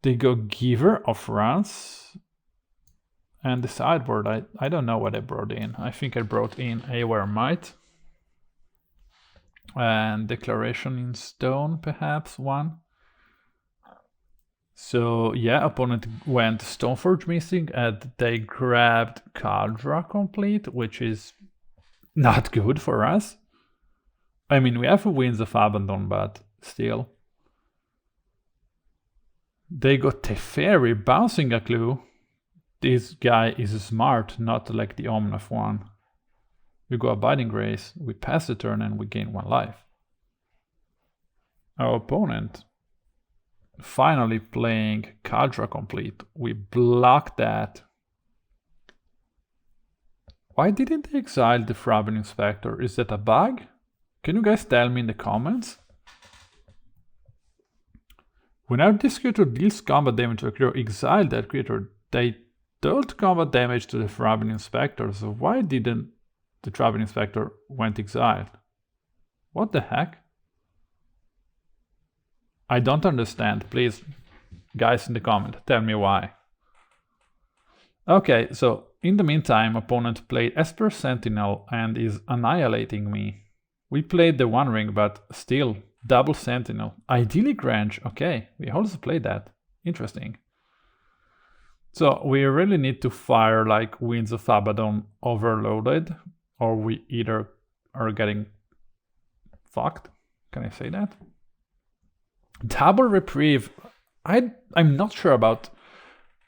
They go Giver of Runs. And the sideboard, I don't know what I brought in. I think I brought in Haywire Mite. And Declaration in Stone, perhaps, 1. So yeah, opponent went Stoneforge missing and they grabbed Kaldra Complete, which is not good for us. I mean, we have Winds of Abandon, but still. They got Teferi bouncing a Clue. This guy is smart, not like the Omnath one. We go Abiding Grace, we pass the turn and we gain 1 life. Our opponent finally playing Kaldra Complete. We block that. Why didn't they exile the Thraben Inspector? Is that a bug? Can you guys tell me in the comments? Whenever this creature deals combat damage to a creature, exile that creature. They dealt combat damage to the Thraben Inspector, so why didn't the Thraben Inspector went exiled? What the heck? I don't understand. Please, guys in the comment, tell me why. Okay, so in the meantime, opponent played Esper Sentinel and is annihilating me. We played the One Ring, but still, double Sentinel. Idyllic Grange, okay, we also played that. Interesting. So we really need to fire like Winds of Abaddon overloaded, or we either are getting fucked. Can I say that? Double Reprieve. I'm not sure about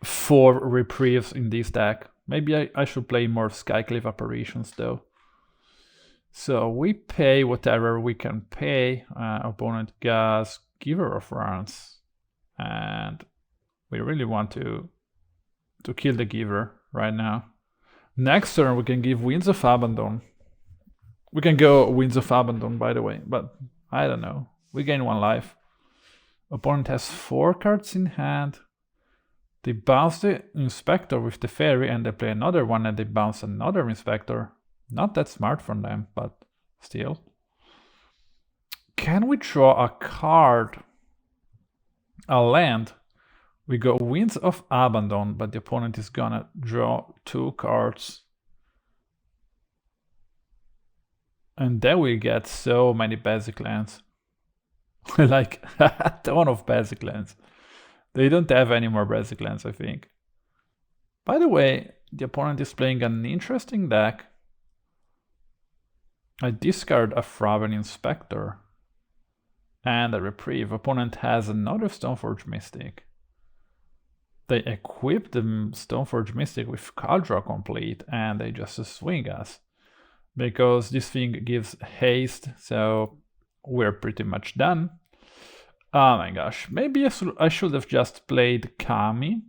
4 Reprieves in this deck. Maybe I should play more Skyclave Apparitions though. So we pay whatever we can pay. Opponent gas Giver of Runs. And we really want to kill the Giver right now. Next turn we can give Winds of Abandon. We can go Winds of Abandon, by the way, but I don't know. We gain 1 life. Opponent has 4 cards in hand. They bounce the Inspector with the Fairy and they play another one and they bounce another Inspector. Not that smart from them, but still. Can we draw a card? A land? We go Winds of Abandon, but the opponent is gonna draw 2 cards. And then we get so many basic lands. Like a ton of basic lands. They don't have any more basic lands, I think. By the way, the opponent is playing an interesting deck. I discard a Thraben Inspector and a Reprieve. Opponent has another Stoneforge Mystic. They equip the Stoneforge Mystic with card draw complete and they just swing us. Because this thing gives haste, so we're pretty much done. Oh my gosh, maybe I should have just played Kami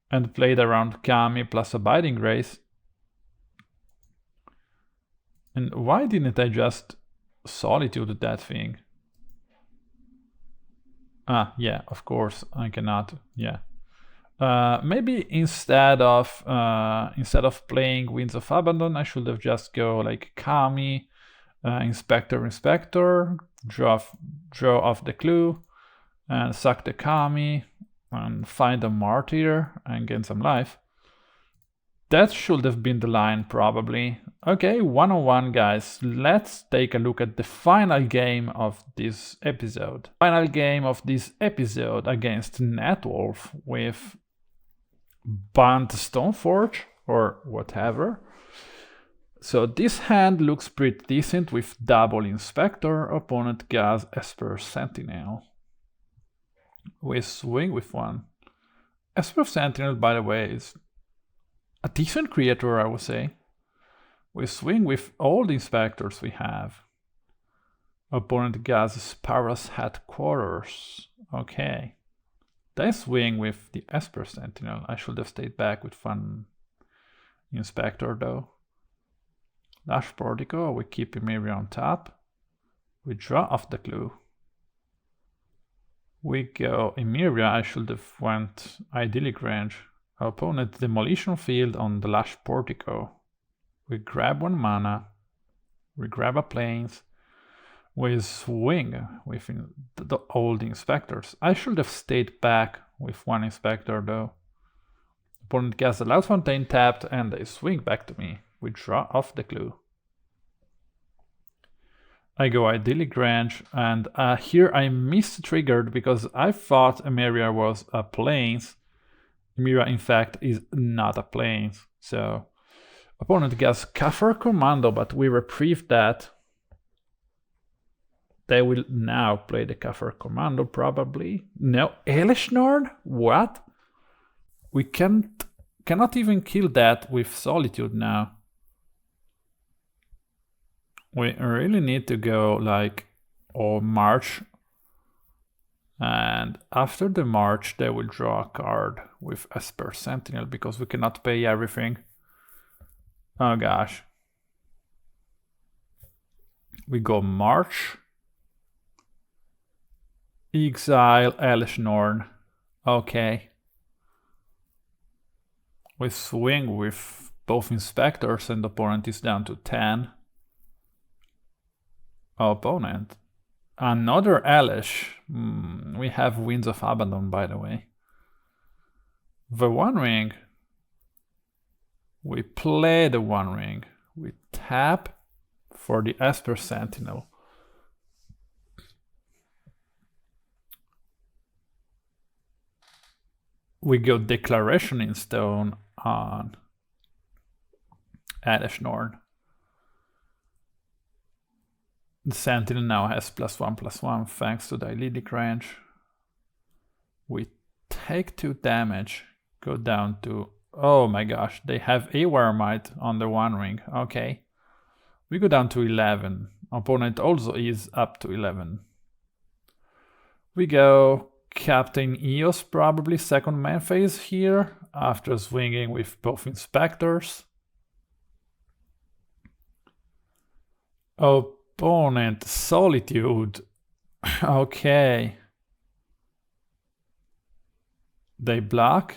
and played around Kami plus Abiding Grace. And why didn't I just Solitude that thing? Ah, yeah, of course, I cannot, yeah. Maybe instead of playing Winds of Abandon, I should have just go like Kami, Inspector, draw off the clue, and suck the Kami, and find a Martyr and gain some life. That should have been the line, probably. Okay, 1-on-1, guys. Let's take a look at the final game of this episode. Final game of this episode against Netwolf with Bant Stoneforge or whatever. So this hand looks pretty decent with double Inspector. Opponent gas Esper Sentinel. We swing with 1. Esper Sentinel, by the way, is a decent creator, I would say. We swing with all the Inspectors we have. Opponent gases Paras Headquarters. Okay. They swing with the Esper Sentinel. I should have stayed back with 1 Inspector though. Lush Portico, we keep Emeria on top. We draw off the clue. We go Emeria, I should have went Idyllic Grange. Our opponent Demolition Field on the Lush Portico. We grab 1 mana. We grab a Plains. We swing with the old Inspectors. I should have stayed back with 1 Inspector though. Opponent gets the Loud Fontaine tapped and they swing back to me. We draw off the clue. I go Idyllic Grange and here I mistriggered because I thought Emeria was a Plains. Emeria in fact is not a Plains. So opponent gets Kafir Commando, but we reprieve that. They will now play the Kafir Commando probably. No, Elesh Norn? What? We cannot even kill that with Solitude now. We really need to go like March. And after the March they will draw a card with Esper Sentinel because we cannot pay everything. Oh gosh. We go March. Exile Elesh Norn. Okay. We swing with both Inspectors and the opponent is down to 10. Opponent. Another Elesh. We have Winds of Abandon, by the way. The One Ring. We play the One Ring. We tap for the Esper Sentinel. We go Declaration in Stone on Elesh Norn. The Sentinel now has +1/+1 thanks to the Idyllic Grange. We take 2 damage, go down to... Oh my gosh, they have Haywire Mite on the One Ring. Okay. We go down to 11. Opponent also is up to 11. We go Captain Eos, probably second main phase here, after swinging with both Inspectors. Opponent Solitude. Okay. They block.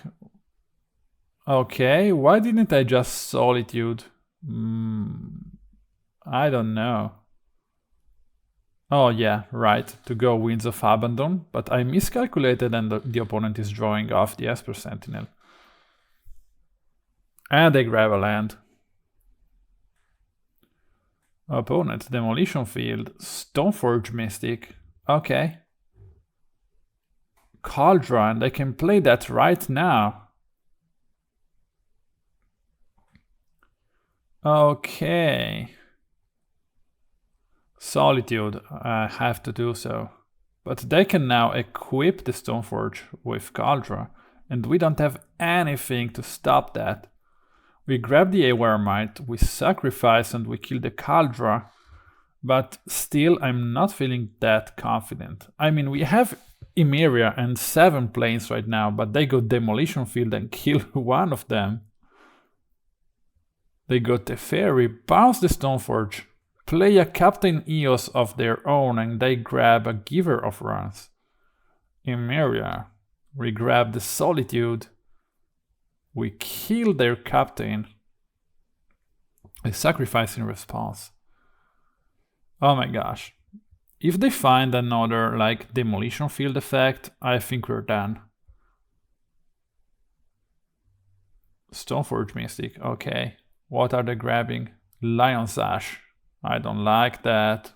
Okay, why didn't I just Solitude? I don't know. Oh yeah, right, to go Winds of Abandon, but I miscalculated and the opponent is drawing off the Esper Sentinel. And they grab a land. Opponent, Demolition Field, Stoneforge Mystic. Okay. Cauldron, they can play that right now. Okay. Solitude, I have to do so. But they can now equip the Stoneforge with Cauldron, and we don't have anything to stop that. We grab the Haywire Mite, we sacrifice and we kill the Cauldron, but still I'm not feeling that confident. I mean, we have Emeria and 7 planes right now, but they go Demolition Field and kill one of them. They go Teferi, bounce the Stoneforge, play a Captain Eos of their own, and they grab a Giver of Runs. Emeria, we grab the Solitude, we kill their Captain, they sacrifice in response. Oh my gosh. If they find another like Demolition Field effect, I think we're done. Stoneforge Mystic, okay. What are they grabbing? Lion's Ash. I don't like that.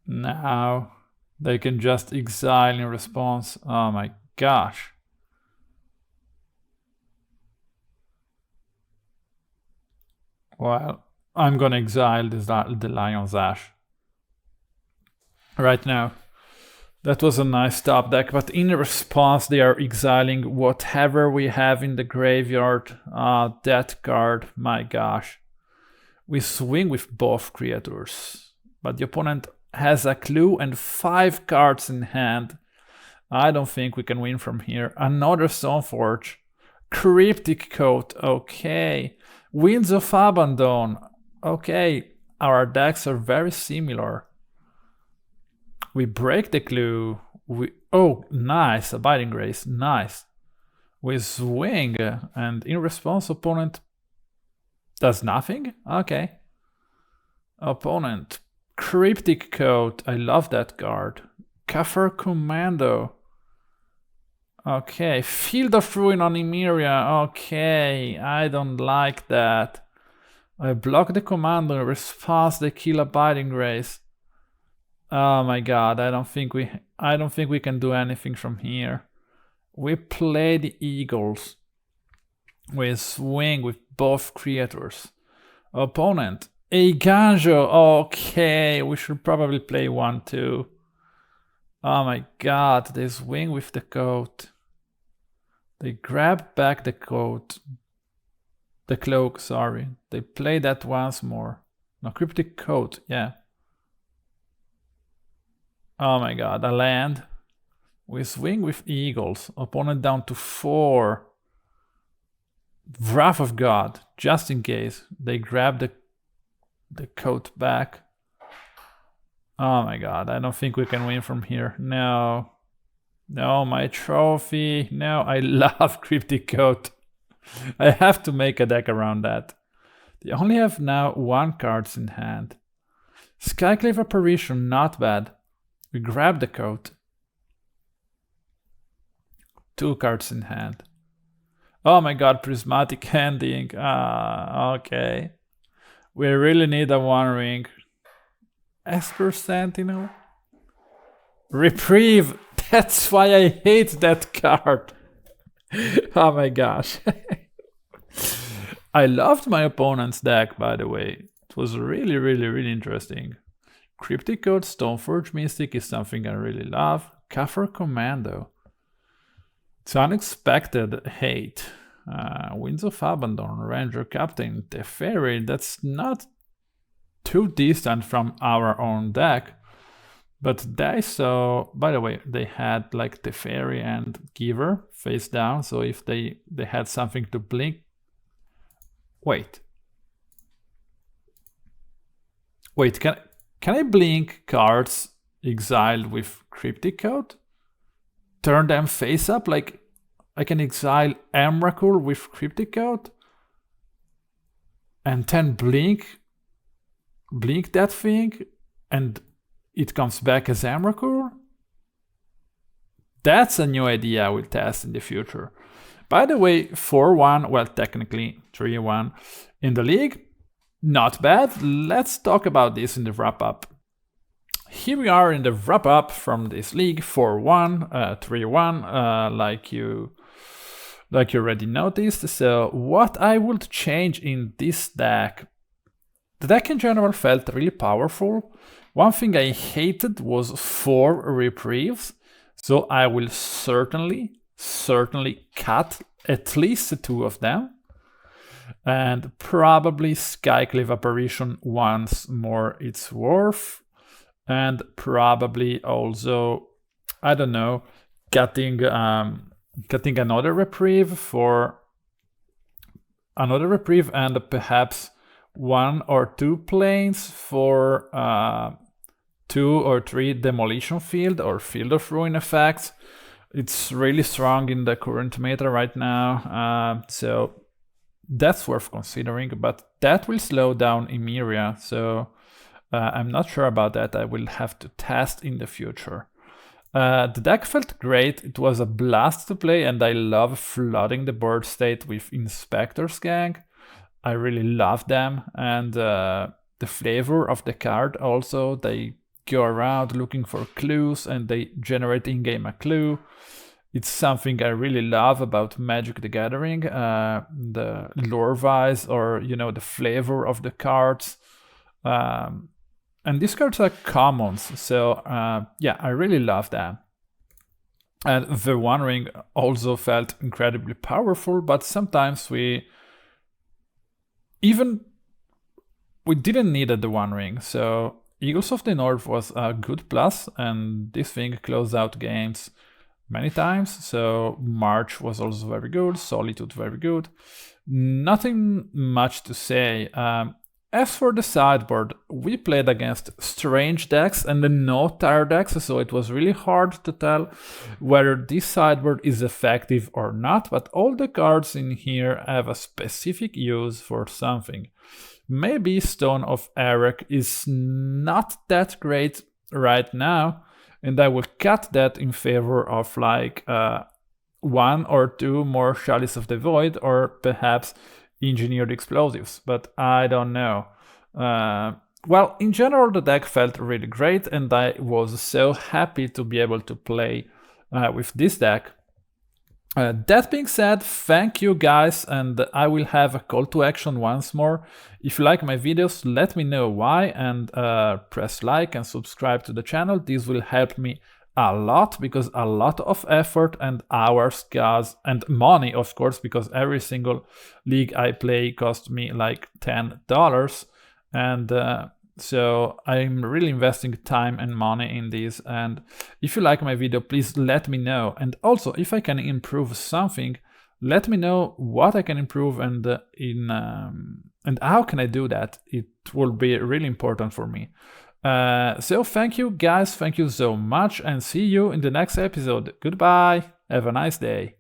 Now they can just exile in response. Oh my gosh. Well, I'm gonna exile the Lion's Ash right now. That was a nice top deck, but in response they are exiling whatever we have in the graveyard. That card, my gosh. We swing with both creatures, but the opponent has a clue and 5 cards in hand. I don't think we can win from here. Another Stoneforge. Cryptic Coat, okay. Winds of Abandon, okay. Our decks are very similar. We break the clue. Oh, nice. Abiding Grace, nice. We swing, and in response, opponent does nothing? Okay. Opponent, Cryptic Coat, I love that card. Kafir Commando. Okay, Field of Ruin on Emeria. Okay, I don't like that. I block the commander, response they kill Abiding Grace. Oh my god, I don't think we can do anything from here. We play the Eagles. We swing with both creators. Opponent, a Ganjo. Okay, we should probably play 1-2. Oh my god, they swing with the coat. They grab back the coat. The cloak, sorry. They play that once more. No, Cryptic Coat, yeah. Oh my god, a land. We swing with Eagles. Opponent down to 4. Wrath of God, just in case. They grab the coat back. Oh my god, I don't think we can win from here. No. No, my trophy. No, I love Cryptic Coat. I have to make a deck around that. They only have now 1 card in hand. Skyclave Apparition, not bad. We grab the coat. 2 cards in hand. Oh my god, Prismatic Ending. Okay. We really need a 1 ring. Esper Sentinel. Reprieve. That's why I hate that card. Oh my gosh. I loved my opponent's deck, by the way. It was really interesting. Cryptic Coat, Stoneforge Mystic is something I really love. Kafir Commando. It's unexpected hate. Winds of Abandon, Ranger-Captain, Teferi. That's not too distant from our own deck. But they saw, by the way, they had like Teferi and Giver face down. So if they had something to blink. Wait. Wait, can I blink cards exiled with Cryptic Code? Turn them face up? Like, I can exile Emrakul with Cryptic Code? And then blink that thing, and it comes back as Emrakul? That's a new idea I will test in the future. By the way, 4-1, well, technically 3-1 in the league. Not bad. Let's talk about this in the wrap-up. Here we are in the wrap-up from this league, 4-1, 3-1, like you already noticed. So what I would change in this deck, the deck in general felt really powerful. One thing I hated was 4 Reprieves, so I will certainly cut at least 2 of them. And probably Skyclave Apparition once more it's worth. And probably also, I don't know, cutting another Reprieve for another Reprieve, and perhaps 1 or 2 planes for 2 or 3 Demolition Field or Field of Ruin effects. It's really strong in the current meta right now, so that's worth considering, but that will slow down Emeria, so I'm not sure about that. I will have to test in the future. The deck felt great. It was a blast to play, and I love flooding the board state with Inspectors gang. I really love them, and the flavor of the card also. They go around looking for clues, and they generate in-game a clue. It's something I really love about Magic the Gathering, the lore-wise, or, you know, the flavor of the cards. And these cards are commons, so yeah, I really love them. And the One Ring also felt incredibly powerful, but sometimes we didn't need the One Ring. So Eagles of the North was a good plus, and this thing closed out games many times. So March was also very good, Solitude very good. Nothing much to say. As for the sideboard, we played against strange decks and no tire decks, so it was really hard to tell whether this sideboard is effective or not, but all the cards in here have a specific use for something. Maybe Stone of Eric is not that great right now, and I will cut that in favor of like 1 or 2 more Chalice of the Void, or perhaps Engineered Explosives, but I don't know. Well, in general, the deck felt really great, and I was so happy to be able to play with this deck. That being said, thank you guys, and I will have a call to action once more. If you like my videos, let me know why, and press like and subscribe to the channel. This will help me a lot, because a lot of effort and hours cost, and money, of course, because every single league I play cost me like $10, and so I'm really investing time and money in this. And if you like my video, please let me know. And also, if I can improve something, let me know what I can improve, and and how can I do that. It will be really important for me. So thank you guys, thank you so much, and see you in the next episode. Goodbye, have a nice day.